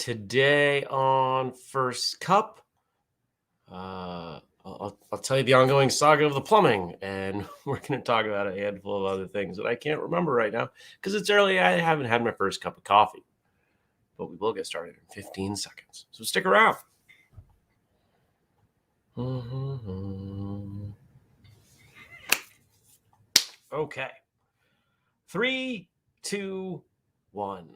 Today on First Cup, I'll tell you the ongoing saga of the plumbing, and we're going to talk about a handful of other things that I can't remember right now because it's early. I haven't had my first cup of coffee, but we will get started in 15 seconds. So stick around. Okay. 3, 2, 1.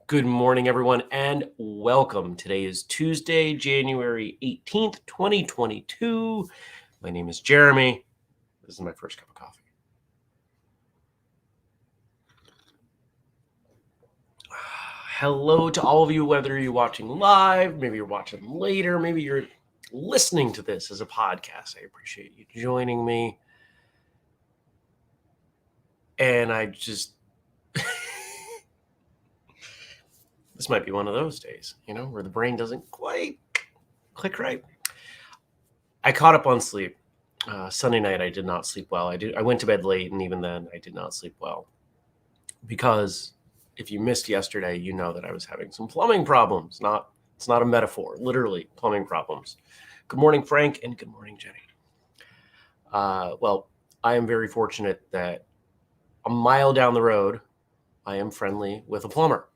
Good morning, everyone, and welcome. Today is Tuesday, January 18th, 2022. My name is Jeremy. This is my first cup of coffee. Hello to all of you, whether you're watching live, maybe you're watching later, maybe you're listening to this as a podcast. I appreciate you joining me. And I just... This might be one of those days, where the brain doesn't quite click right. I caught up on sleep. Sunday night, I did not sleep well. I went to bed late, and even then, I did not sleep well. Because if you missed yesterday, you know that I was having some plumbing problems. It's not a metaphor, literally plumbing problems. Good morning, Frank, and good morning, Jenny. Well, I am very fortunate that a mile down the road, I am friendly with a plumber.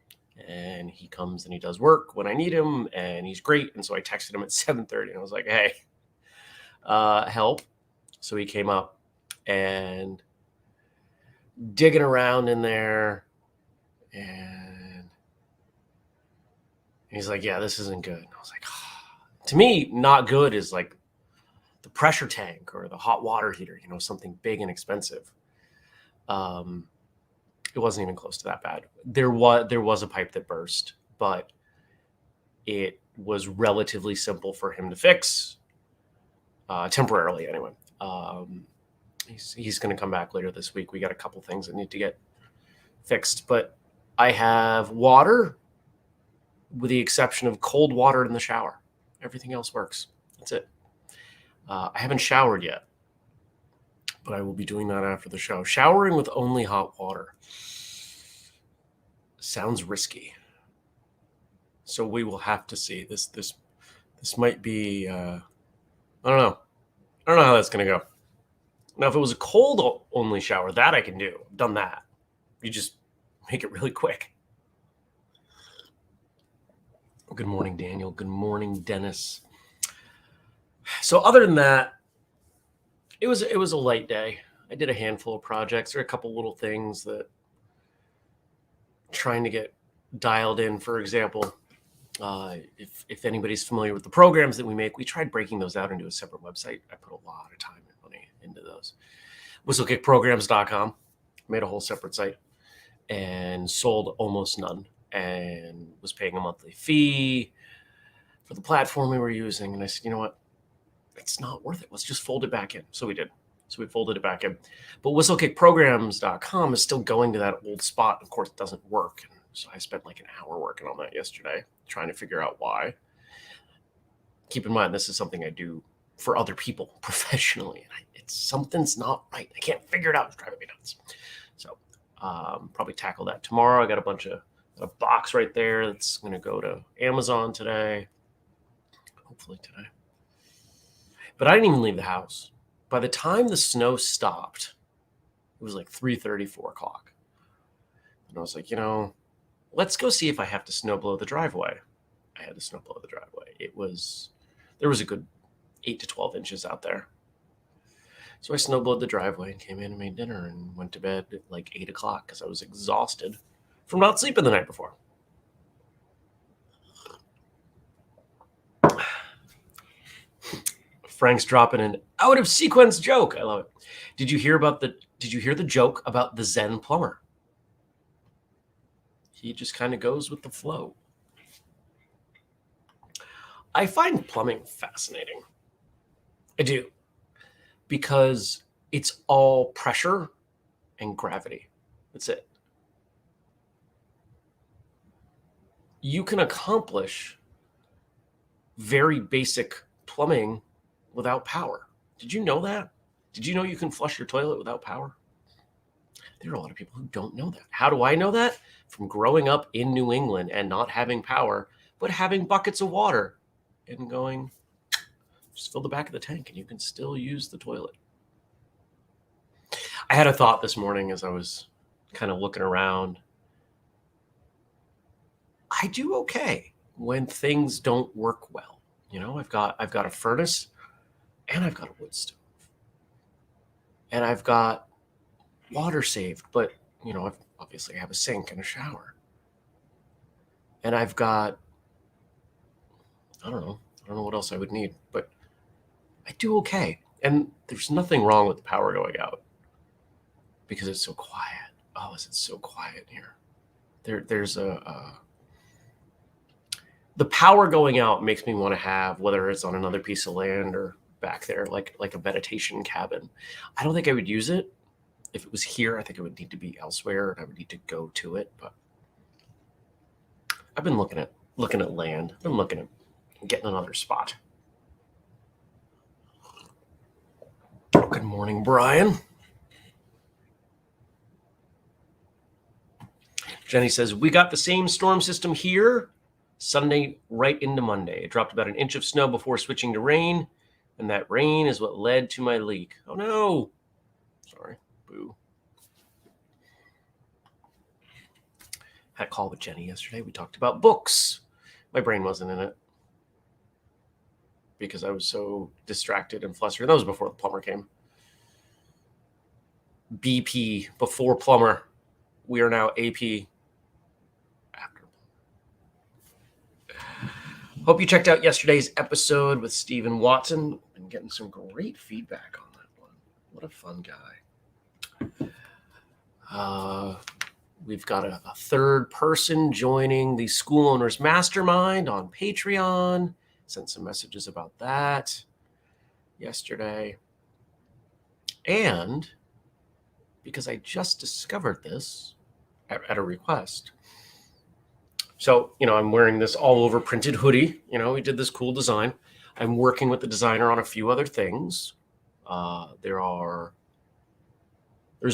And he comes and he does work when I need him, and he's great. And so I texted him at 7:30, and I was like, hey, help. So he came up and digging around in there, and he's like, yeah, this isn't good. And I was like, oh. To me, not good is like the pressure tank or the hot water heater, something big and expensive. It wasn't even close to that bad. There was a pipe that burst, but it was relatively simple for him to fix, temporarily anyway. He's going to come back later this week. We got a couple things that need to get fixed, but I have water with the exception of cold water in the shower. Everything else works. That's it. I haven't showered yet, but I will be doing that after the show. Showering with only hot water sounds risky. So we will have to see. This might be, I don't know. I don't know how that's going to go. Now, if it was a cold only shower, that I can do. I've done that. You just make it really quick. Good morning, Daniel. Good morning, Dennis. So other than that, it was a light day. I did a handful of projects. There are a couple little things that I'm trying to get dialed in. For example, if anybody's familiar with the programs that we make, we tried breaking those out into a separate website. I put a lot of time and money into those. whistlekickprograms.com, made a whole separate site and sold almost none, and was paying a monthly fee for the platform we were using. And I said, you know what? It's not worth it. Let's just fold it back in. So we did. So we folded it back in. But whistlekickprograms.com is still going to that old spot. Of course, it doesn't work. And so I spent like an hour working on that yesterday, trying to figure out why. Keep in mind, this is something I do for other people professionally. And something's not right. I can't figure it out. It's driving me nuts. So probably tackle that tomorrow. I got a box right there that's going to go to Amazon today. Hopefully today. But I didn't even leave the house. By the time the snow stopped, it was like 3:30, 4 o'clock. And I was like, let's go see if I have to snow blow the driveway. I had to snow blow the driveway. There was a good 8 to 12 inches out there. So I snow blowed the driveway and came in and made dinner and went to bed at like 8 o'clock because I was exhausted from not sleeping the night before. Frank's dropping an out of sequence joke. I love it. Did you hear the joke about the Zen plumber? He just kind of goes with the flow. I find plumbing fascinating. I do. Because it's all pressure and gravity. That's it. You can accomplish very basic plumbing without power. Did you know that? Did you know you can flush your toilet without power? There are a lot of people who don't know that. How do I know that? From growing up in New England and not having power but having buckets of water and going, just fill the back of the tank and you can still use the toilet. I had a thought this morning as I was kind of looking around. I do okay when things don't work well. You know, I've got a furnace and I've got a wood stove. And I've got water saved, but you know, obviously I have a sink and a shower. And I've got, I don't know what else I would need, but I do okay. And there's nothing wrong with the power going out because it's so quiet. Oh, is it so quiet here? There's the power going out makes me want to have, whether it's on another piece of land or back there, like a meditation cabin. I don't think I would use it. If it was here, I think it would need to be elsewhere and I would need to go to it. But I've been looking at land. I've been looking at getting another spot. Good morning, Brian. Jenny says, we got the same storm system here Sunday right into Monday. It dropped about an inch of snow before switching to rain, and that rain is what led to my leak. Oh, no. Sorry. Boo. Had a call with Jenny yesterday. We talked about books. My brain wasn't in it because I was so distracted and flustered. That was before the plumber came. BP, before plumber. We are now AP. After. Hope you checked out yesterday's episode with Stephen Watson. Been getting some great feedback on that one. What a fun guy. We've got a third person joining the School Owners Mastermind on Patreon. Sent some messages about that yesterday. And because I just discovered this at a request. So, you know, I'm wearing this all over printed hoodie. You know, we did this cool design. I'm working with the designer on a few other things. There's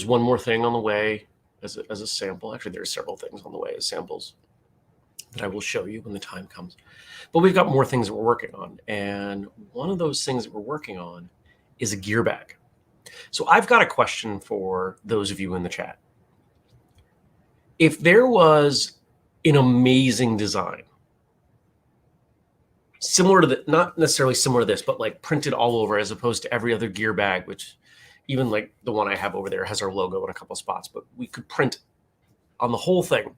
one more thing on the way as a sample. Actually, there's several things on the way as samples that I will show you when the time comes. But we've got more things that we're working on. And one of those things that we're working on is a gear bag. So I've got a question for those of you in the chat. If there was an amazing design, similar to not necessarily similar to this, but like printed all over as opposed to every other gear bag, which even like the one I have over there has our logo in a couple spots, but we could print on the whole thing,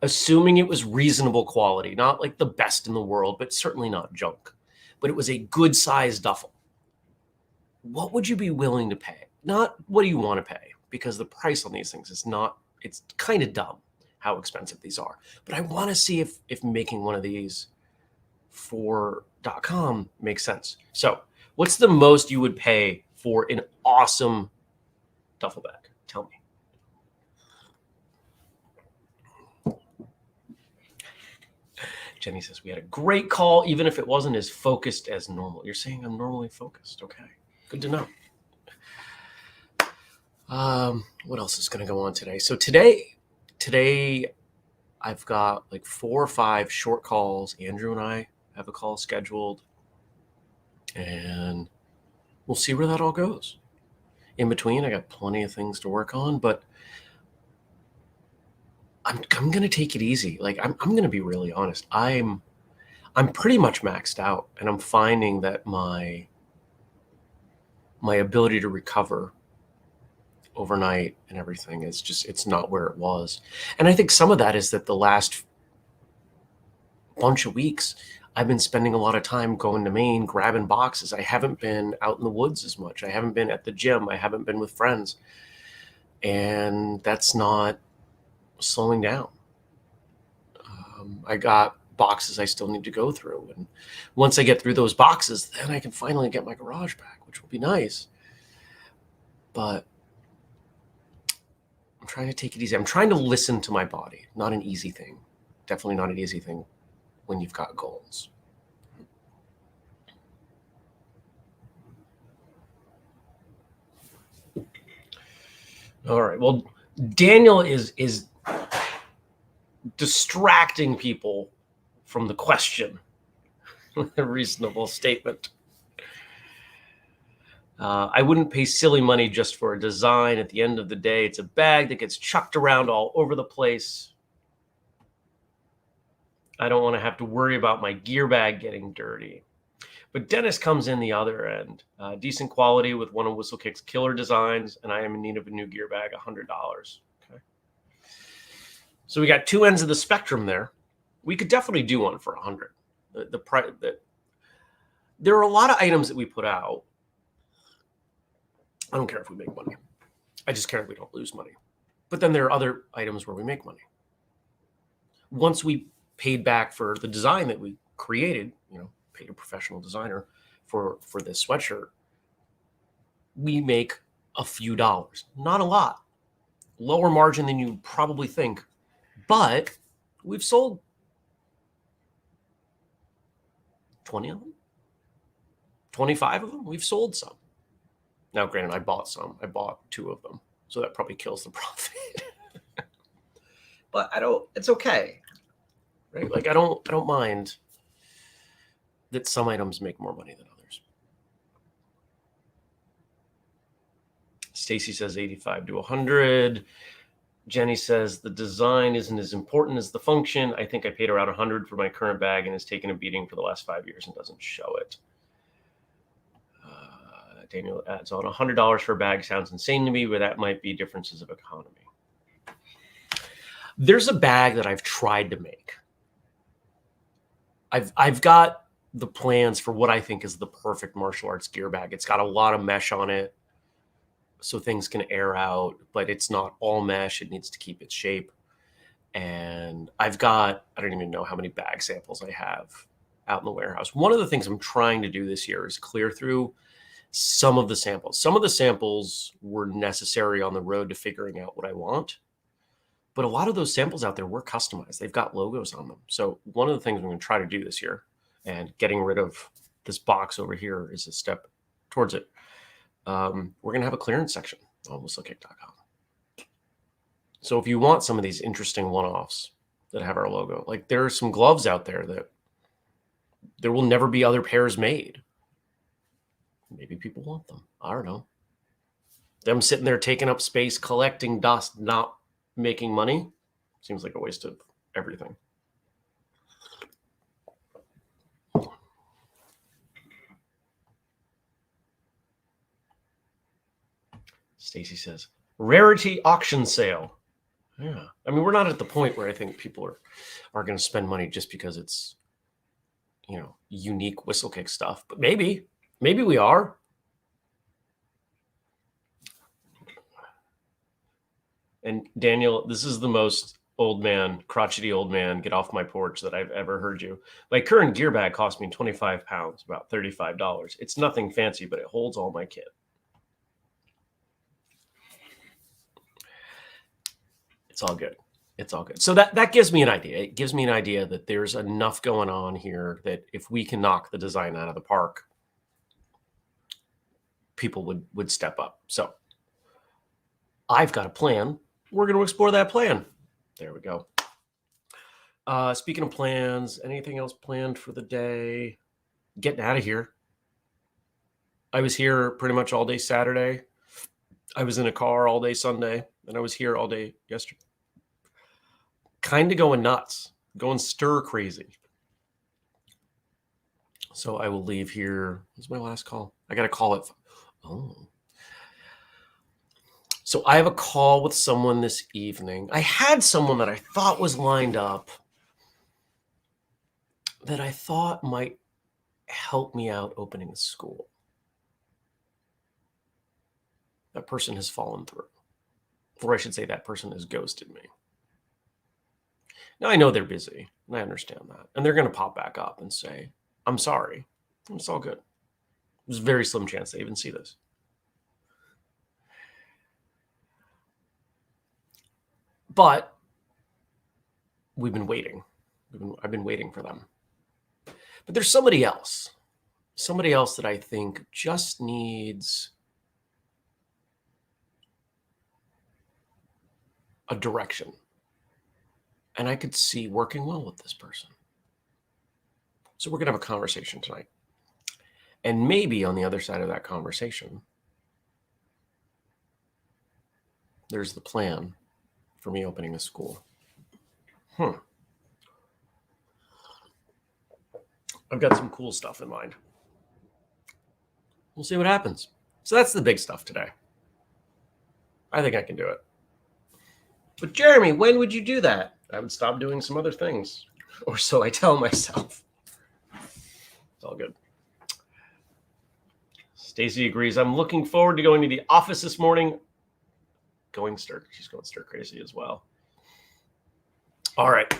assuming it was reasonable quality, not like the best in the world, but certainly not junk, but it was a good size duffel. What would you be willing to pay? Not what do you want to pay, because the price on these things is not, it's kind of dumb how expensive these are. But I want to see if making one of these for .com makes sense. So what's the most you would pay for an awesome duffel bag? Tell me. Jenny says, we had a great call, even if it wasn't as focused as normal. You're saying I'm normally focused. Okay, good to know. What else is going to go on today? So today I've got like 4 or 5 short calls. Andrew and I have a call scheduled, and we'll see where that all goes. In between, I got plenty of things to work on, but I'm going to take it easy. Like I'm going to be really honest. I'm pretty much maxed out, and I'm finding that my ability to recover overnight and everything is just, it's not where it was. And I think some of that is that the last bunch of weeks I've been spending a lot of time going to Maine, grabbing boxes. I haven't been out in the woods as much. I haven't been at the gym. I haven't been with friends. And that's not slowing down. I got boxes I still need to go through. And once I get through those boxes, then I can finally get my garage back, which will be nice. But I'm trying to take it easy. I'm trying to listen to my body. Not an easy thing. Definitely not an easy thing when you've got goals. All right. Well, Daniel is distracting people from the question. A reasonable statement. I wouldn't pay silly money just for a design. At the end of the day, it's a bag that gets chucked around all over the place. I don't want to have to worry about my gear bag getting dirty. But Dennis comes in the other end. Decent quality with one of whistlekick's killer designs, and I am in need of a new gear bag, $100. Okay. So we got two ends of the spectrum there. We could definitely do one for 100. There are a lot of items that we put out. I don't care if we make money. I just care if we don't lose money. But then there are other items where we make money. Once we paid back for the design that we created, paid a professional designer for this sweatshirt, we make a few dollars. Not a lot. Lower margin than you probably think. But we've sold 20 of them. 25 of them. We've sold some. Now, granted, I bought some. I bought 2 of them. So that probably kills the profit. But it's okay. Right? Like I don't mind that some items make more money than others. Stacy says 85 to 100. Jenny says the design isn't as important as the function. I think I paid around 100 for my current bag and has taken a beating for the last 5 years and doesn't show it. Daniel adds on, $100 for a bag sounds insane to me, but that might be differences of economy. There's a bag that I've tried to make. I've got the plans for what I think is the perfect martial arts gear bag. It's got a lot of mesh on it, so things can air out, but it's not all mesh. It needs to keep its shape. And I don't even know how many bag samples I have out in the warehouse. One of the things I'm trying to do this year is clear through some of the samples. Some of the samples were necessary on the road to figuring out what I want. But a lot of those samples out there were customized. They've got logos on them. So one of the things I'm going to try to do this year, and getting rid of this box over here is a step towards it. We're going to have a clearance section on whistlekick.com. So if you want some of these interesting one-offs that have our logo, like there are some gloves out there that there will never be other pairs made. Maybe people want them. I don't know. Them sitting there taking up space, collecting dust, not making money seems like a waste of everything. Stacy says, rarity auction sale. Yeah. I mean, we're not at the point where I think people are going to spend money just because it's, unique whistlekick stuff. But maybe we are. And Daniel, this is the most crotchety old man, get off my porch that I've ever heard you. My current gear bag cost me 25 pounds, about $35. It's nothing fancy, but it holds all my kit. It's all good. It's all good. So that gives me an idea. It gives me an idea that there's enough going on here that if we can knock the design out of the park, people would step up. So I've got a plan. We're going to explore that plan. There we go. Speaking of plans, anything else planned for the day? Getting out of here. I was here pretty much all day Saturday. I was in a car all day Sunday, and I was here all day yesterday. Kind of going nuts, going stir crazy. So I will leave here. What's my last call? I got to call it. Oh. So I have a call with someone this evening. I had someone that I thought was lined up that I thought might help me out opening a school. That person has fallen through. Or I should say that person has ghosted me. Now, I know they're busy, and I understand that. And they're going to pop back up and say, I'm sorry. It's all good. There's a very slim chance they even see this. But we've been waiting. I've been waiting for them. But there's somebody else that I think just needs a direction. And I could see working well with this person. So we're going to have a conversation tonight. And maybe on the other side of that conversation, there's the plan for me opening a school. I've got some cool stuff in mind. We'll see what happens. So that's the big stuff today. I think I can do it. But Jeremy, when would you do that? I would stop doing some other things. Or so I tell myself. It's all good. Stacy agrees. I'm looking forward to going to the office this morning. She's going stir crazy as well. All right.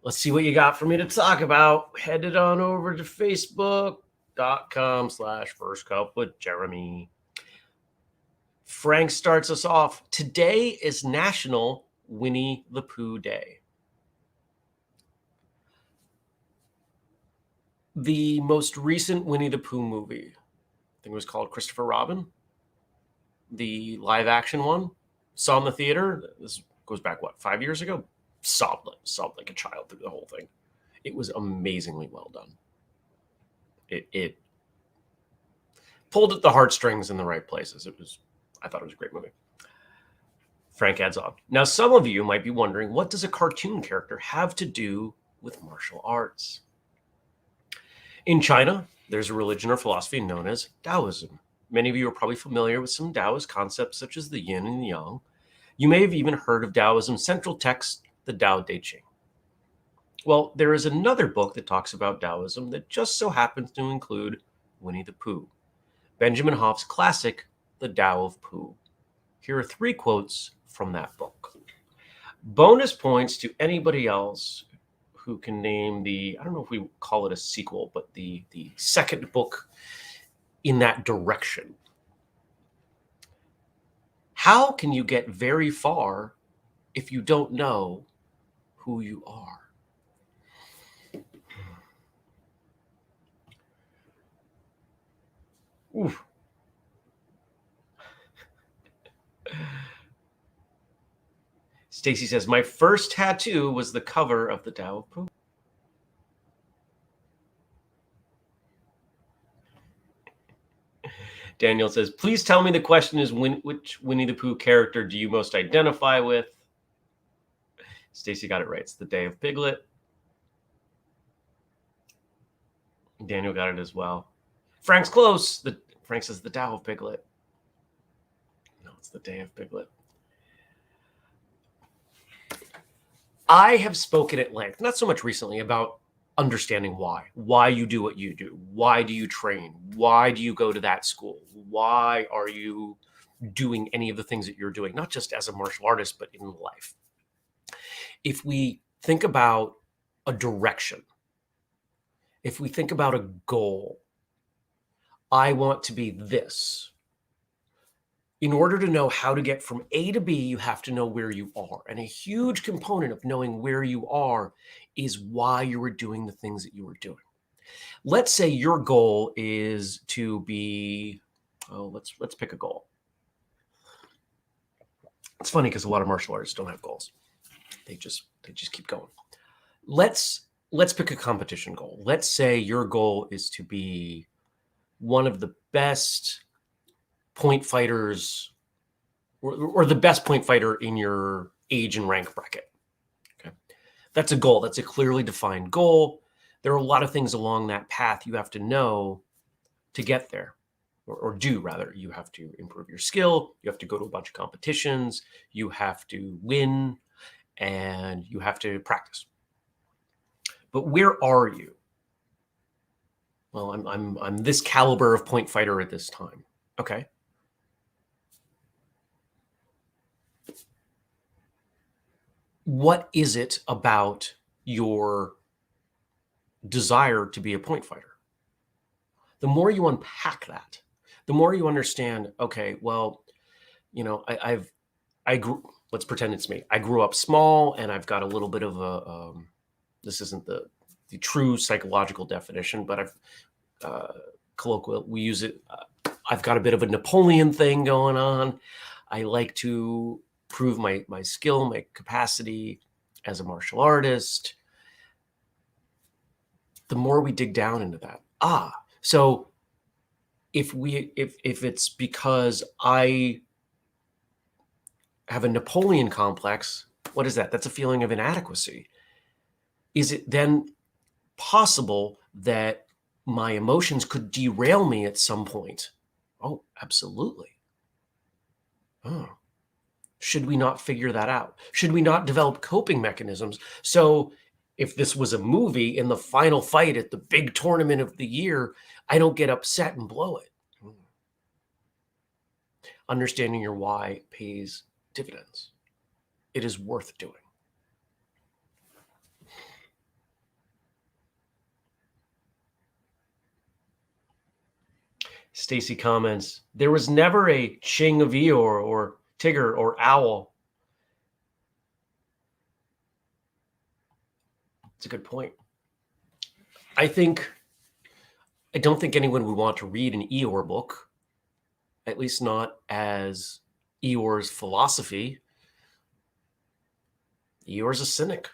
Let's see what you got for me to talk about. Headed on over to Facebook.com/First Cup with Jeremy. Frank starts us off. Today is National Winnie the Pooh Day. The most recent Winnie the Pooh movie, I think it was called Christopher Robin, the live action one, saw in the theater. This goes back, 5 years ago? Sobbed like a child through the whole thing. It was amazingly well done. It pulled at the heartstrings in the right places. I thought it was a great movie. Frank adds on. Now, some of you might be wondering, what does a cartoon character have to do with martial arts? In China, there's a religion or philosophy known as Taoism. Many of you are probably familiar with some Taoist concepts such as the yin and the yang. You may have even heard of Taoism's central text, the Tao Te Ching. Well, there is another book that talks about Taoism that just so happens to include Winnie the Pooh, Benjamin Hoff's classic, The Tao of Pooh. Here are 3 quotes from that book. Bonus points to anybody else who can name I don't know if we call it a sequel, but the second book in that direction. How can you get very far if you don't know who you are? Oof. Stacy says, my first tattoo was the cover of the Tao of Pooh. Daniel says, please tell me the question is, which Winnie the Pooh character do you most identify with? Stacy got it right. It's the Day of Piglet. Daniel got it as well. Frank's close. Frank says the Tao of Piglet. No, it's the Day of Piglet. I have spoken at length, not so much recently, about understanding why you do what you do. Why do you train? Why do you go to that school? Why are you doing any of the things that you're doing, not just as a martial artist, but in life? If we think about a direction, if we think about a goal, I want to be this. In order to know how to get from A to B, you have to know where you are. And a huge component of knowing where you are is why you were doing the things that you were doing. Let's say your goal is to be, let's pick a goal. It's funny because a lot of martial artists don't have goals. They just keep going. Let's pick a competition goal. Let's say your goal is to be one of the best point fighters or the best point fighter in your age and rank bracket. Okay. That's a goal. That's a clearly defined goal. There are a lot of things along that path you have to know to get there, or do rather. You have to improve your skill. You have to go to a bunch of competitions. You have to win, and you have to practice. But where are you? Well, I'm this caliber of point fighter at this time. Okay. What is it about your desire to be a point fighter? The more you unpack that, the more you understand, okay, well, I grew, let's pretend it's me. I grew up small and I've got a little bit of a, this isn't the true psychological definition, but colloquial, we use it. I've got a bit of a Napoleon thing going on. I like to prove my skill, my capacity as a martial artist. the more we dig down into that. So if it's because I have a Napoleon complex, what is that? That's a feeling of inadequacy. Is it then possible that my emotions could derail me at some point? Oh, absolutely. Oh. Should we not figure that out? Should we not develop coping mechanisms? So if this was a movie, in the final fight at the big tournament of the year, I don't get upset and blow it. Understanding your why pays dividends. It is worth doing. Stacy comments, there was never a Ching of Eeyore or Tigger or Owl. It's a good point. I don't think anyone would want to read an Eeyore book, at least not as Eeyore's philosophy. Eeyore's a cynic.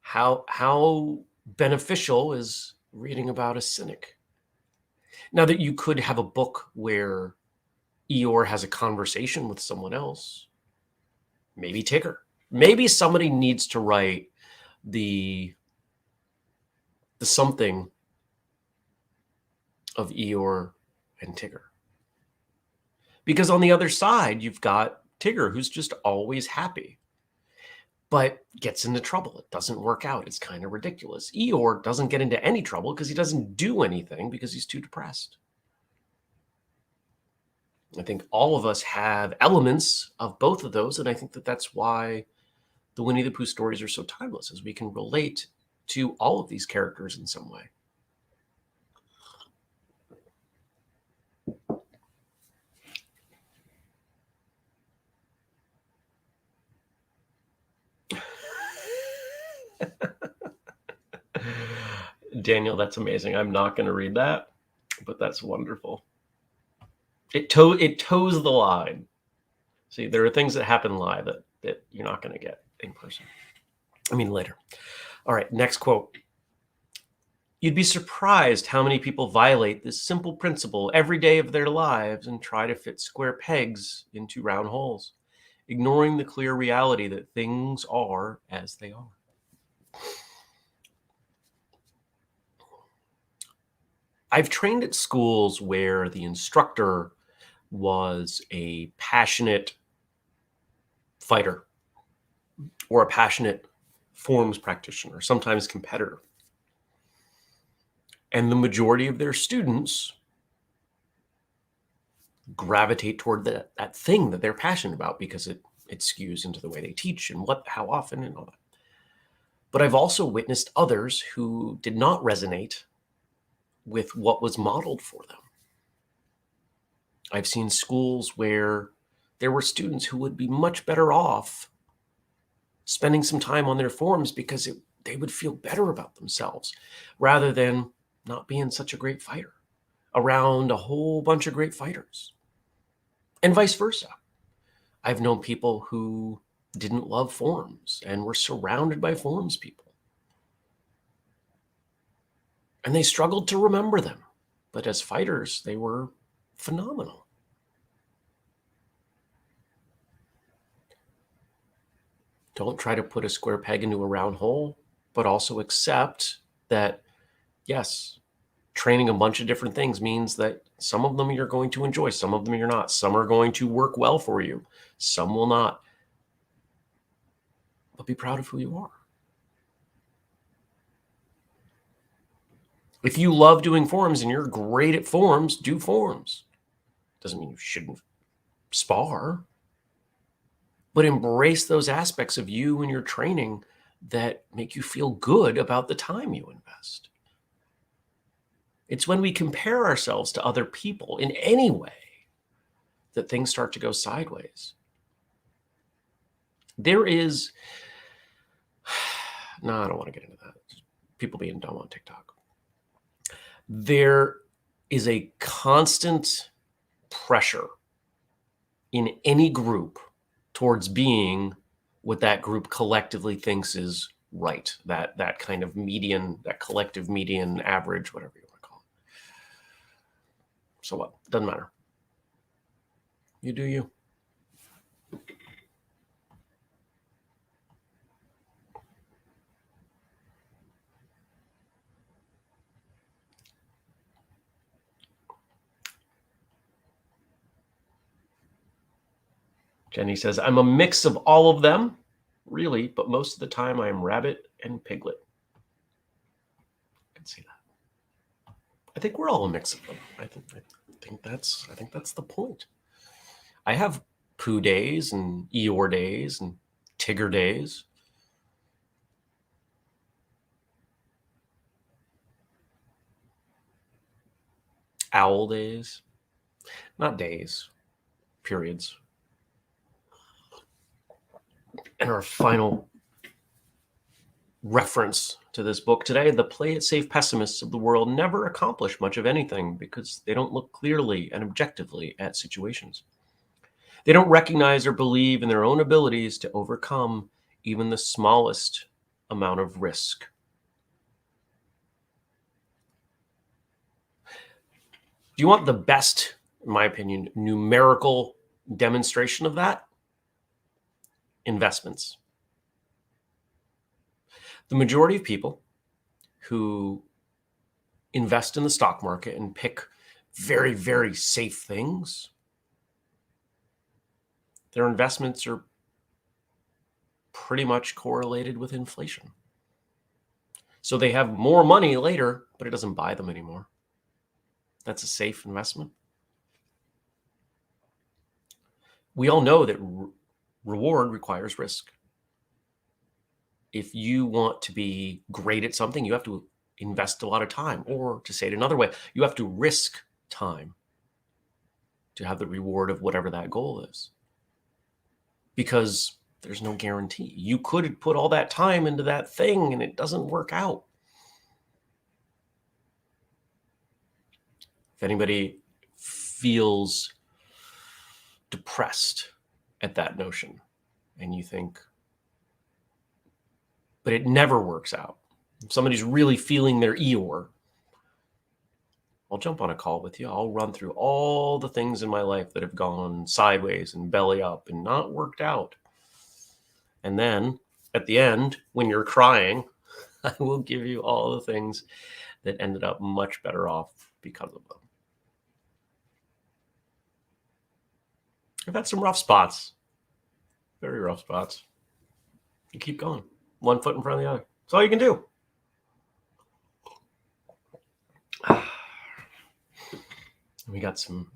How beneficial is reading about a cynic? Now that you could have a book where Eeyore has a conversation with someone else, maybe Tigger. Maybe somebody needs to write the something of Eeyore and Tigger. Because on the other side, you've got Tigger, who's just always happy, but gets into trouble. It doesn't work out. It's kind of ridiculous. Eeyore doesn't get into any trouble because he doesn't do anything because he's too depressed. I think all of us have elements of both of those, and I think that that's why the Winnie the Pooh stories are so timeless, as we can relate to all of these characters in some way. Daniel, that's amazing. I'm not going to read that, but that's wonderful. It toes the line. See, there are things that happen live that you're not going to get in person. I mean, later. All right, next quote. You'd be surprised how many people violate this simple principle every day of their lives and try to fit square pegs into round holes, ignoring the clear reality that things are as they are. I've trained at schools where the instructor was a passionate fighter or a passionate forms practitioner, sometimes competitor. And the majority of their students gravitate toward that thing that they're passionate about because it skews into the way they teach and how often and all that. But I've also witnessed others who did not resonate with what was modeled for them. I've seen schools where there were students who would be much better off spending some time on their forms because they would feel better about themselves rather than not being such a great fighter around a whole bunch of great fighters, and vice versa. I've known people who didn't love forms and were surrounded by forms people, and they struggled to remember them. But as fighters, they were phenomenal. Don't try to put a square peg into a round hole, but also accept that, yes, training a bunch of different things means that some of them you're going to enjoy, some of them you're not. Some are going to work well for you, some will not. But be proud of who you are. If you love doing forms and you're great at forms, do forms. Doesn't mean you shouldn't spar, but embrace those aspects of you and your training that make you feel good about the time you invest. It's when we compare ourselves to other people in any way that things start to go sideways. There is, no, I don't want to get into that. People being dumb on TikTok. There is a constant pressure in any group towards being what that group collectively thinks is right, that kind of median, that collective median average, whatever you want to call it. So what? Doesn't matter. You do you. Jenny says, I'm a mix of all of them, really, but most of the time I am rabbit and piglet. I can see that. I think we're all a mix of them. I think that's the point. I have Pooh days and Eeyore days and Tigger days. Owl days. Not days, periods. And our final reference to this book today, the play it safe pessimists of the world never accomplish much of anything because they don't look clearly and objectively at situations. They don't recognize or believe in their own abilities to overcome even the smallest amount of risk. Do you want the best, in my opinion, numerical demonstration of that? Investments. The majority of people who invest in the stock market and pick very, very safe things, their investments are pretty much correlated with inflation. So they have more money later, but it doesn't buy them anymore. That's a safe investment. We all know that reward requires risk. If you want to be great at something, you have to invest a lot of time, or to say it another way, you have to risk time to have the reward of whatever that goal is. Because there's no guarantee. You could put all that time into that thing and it doesn't work out. If anybody feels depressed at that notion and you think, but it never works out. If somebody's really feeling their Eeyore, I'll jump on a call with you. I'll run through all the things in my life that have gone sideways and belly up and not worked out. And then at the end, when you're crying, I will give you all the things that ended up much better off because of them. I've had some rough spots, very rough spots. You keep going, one foot in front of the other. That's all you can do. We got some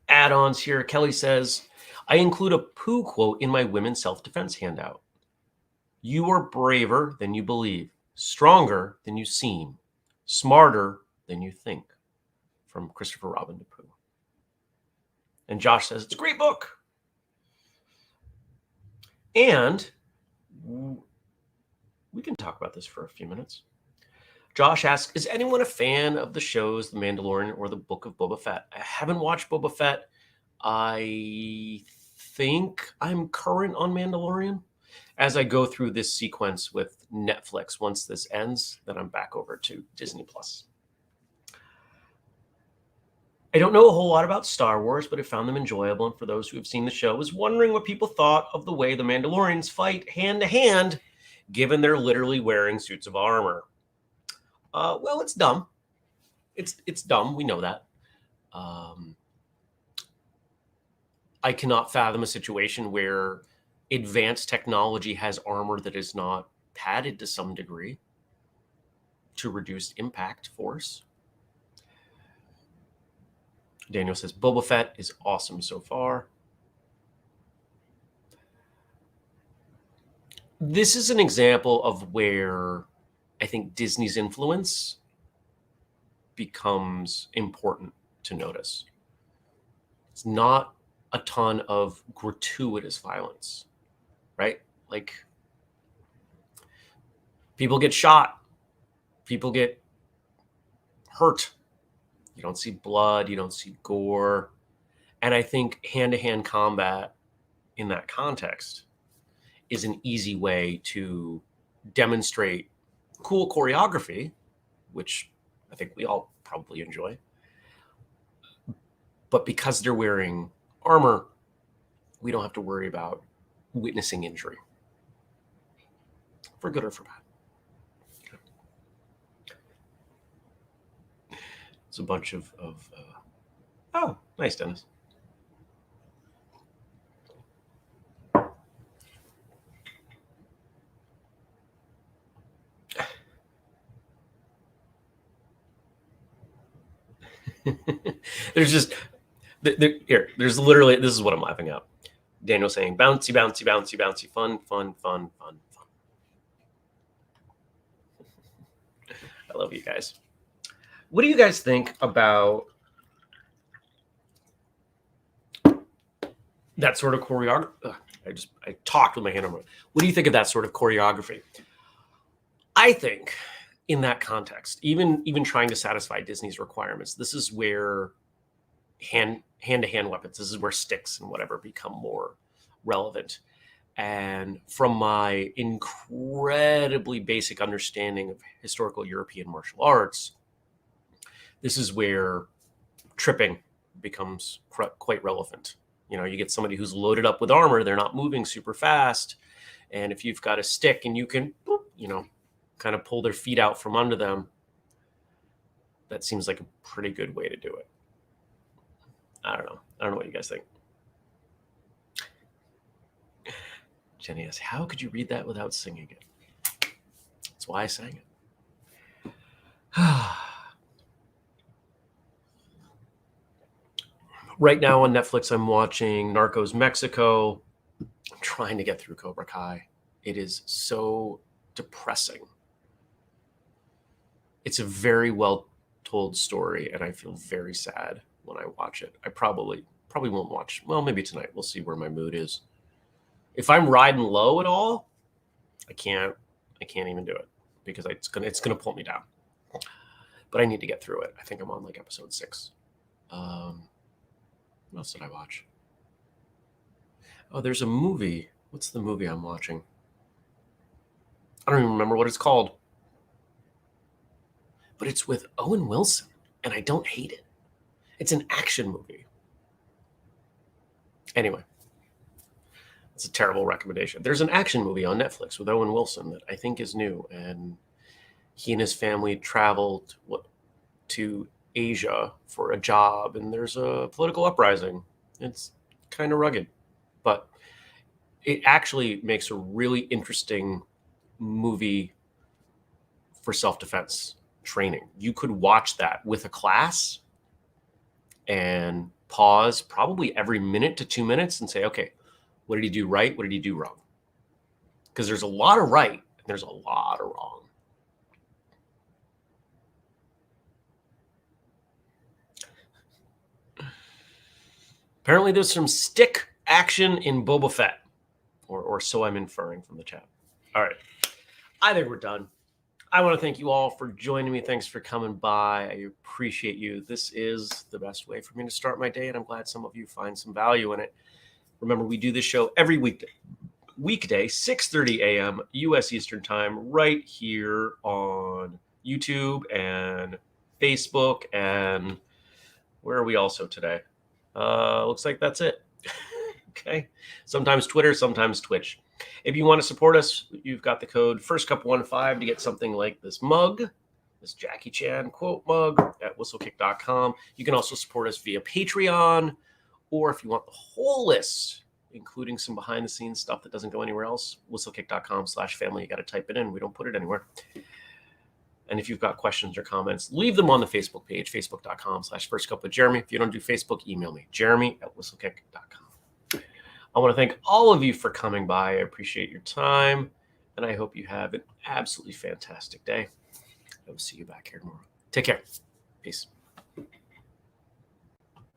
add-ons here. Kelly says, I include a Pooh quote in my women's self-defense handout. You are braver than you believe, stronger than you seem, smarter than you think. From Christopher Robin de Pooh. And Josh says, it's a great book. And we can talk about this for a few minutes. Josh asks, is anyone a fan of the shows The Mandalorian or the Book of Boba Fett? I haven't watched Boba Fett. I think I'm current on Mandalorian. As I go through this sequence with Netflix, once this ends, then I'm back over to Disney+. I don't know a whole lot about Star Wars, but I found them enjoyable. And for those who have seen the show, I was wondering what people thought of the way the Mandalorians fight hand-to-hand, given they're literally wearing suits of armor. Well, it's dumb. It's dumb. We know that. I cannot fathom a situation where advanced technology has armor that is not padded to some degree to reduce impact force. Daniel says, Boba Fett is awesome so far. This is an example of where I think Disney's influence becomes important to notice. It's not a ton of gratuitous violence, right? Like, people get shot, people get hurt. You don't see blood, you don't see gore. And I think hand-to-hand combat in that context is an easy way to demonstrate cool choreography, which I think we all probably enjoy. But because they're wearing armor, we don't have to worry about witnessing injury, for good or for bad. It's a bunch of oh, nice, Dennis. There's just here. There's literally, this is what I'm laughing at. Daniel saying bouncy, bouncy, bouncy, bouncy, fun, fun, fun, fun, fun. I love you guys. What do you guys think about that sort of choreography? I talked with my hand on it. What do you think of that sort of choreography? I think in that context, even trying to satisfy Disney's requirements, this is where hand-to-hand weapons, this is where sticks and whatever become more relevant. And from my incredibly basic understanding of historical European martial arts, this is where tripping becomes quite relevant. You know, you get somebody who's loaded up with armor, they're not moving super fast. And if you've got a stick and you can, you know, kind of pull their feet out from under them, that seems like a pretty good way to do it. I don't know what you guys think. Jenny asks, how could you read that without singing it? That's why I sang it. Right now on Netflix, I'm watching Narcos Mexico. I'm trying to get through Cobra Kai. It is so depressing. It's a very well told story, and I feel very sad when I watch it. I probably won't watch. Well, maybe tonight. We'll see where my mood is. If I'm riding low at all, I can't even do it because it's gonna pull me down. But I need to get through it. I think I'm on like episode 6. What else did I watch? Oh, there's a movie. What's the movie I'm watching? I don't even remember what it's called. But it's with Owen Wilson, and I don't hate it. It's an action movie. Anyway, it's a terrible recommendation. There's an action movie on Netflix with Owen Wilson that I think is new, and he and his family traveled to Asia for a job, and there's a political uprising. It's kind of rugged, but it actually makes a really interesting movie for self-defense training. You could watch that with a class and pause probably every minute to 2 minutes and say, okay, what did he do right? What did he do wrong? Because there's a lot of right and there's a lot of wrong. Apparently there's some stick action in Boba Fett, or so I'm inferring from the chat. All right, I think we're done. I want to thank you all for joining me. Thanks for coming by. I appreciate you. This is the best way for me to start my day, and I'm glad some of you find some value in it. Remember, we do this show every weekday, 6:30 a.m. U.S. Eastern Time, right here on YouTube and Facebook. And where are we also today? Looks like that's it. Okay. Sometimes Twitter, sometimes Twitch. If you want to support us, you've got the code FIRSTCUP15 to get something like this mug, this Jackie Chan quote mug at whistlekick.com. You can also support us via Patreon, or if you want the whole list, including some behind the scenes stuff that doesn't go anywhere else, whistlekick.com/family. You got to type it in. We don't put it anywhere. And if you've got questions or comments, leave them on the Facebook page, facebook.com/firstcupwithjeremy. If you don't do Facebook, email me, jeremy@whistlekick.com. I want to thank all of you for coming by. I appreciate your time, and I hope you have an absolutely fantastic day. I will see you back here tomorrow. Take care. Peace.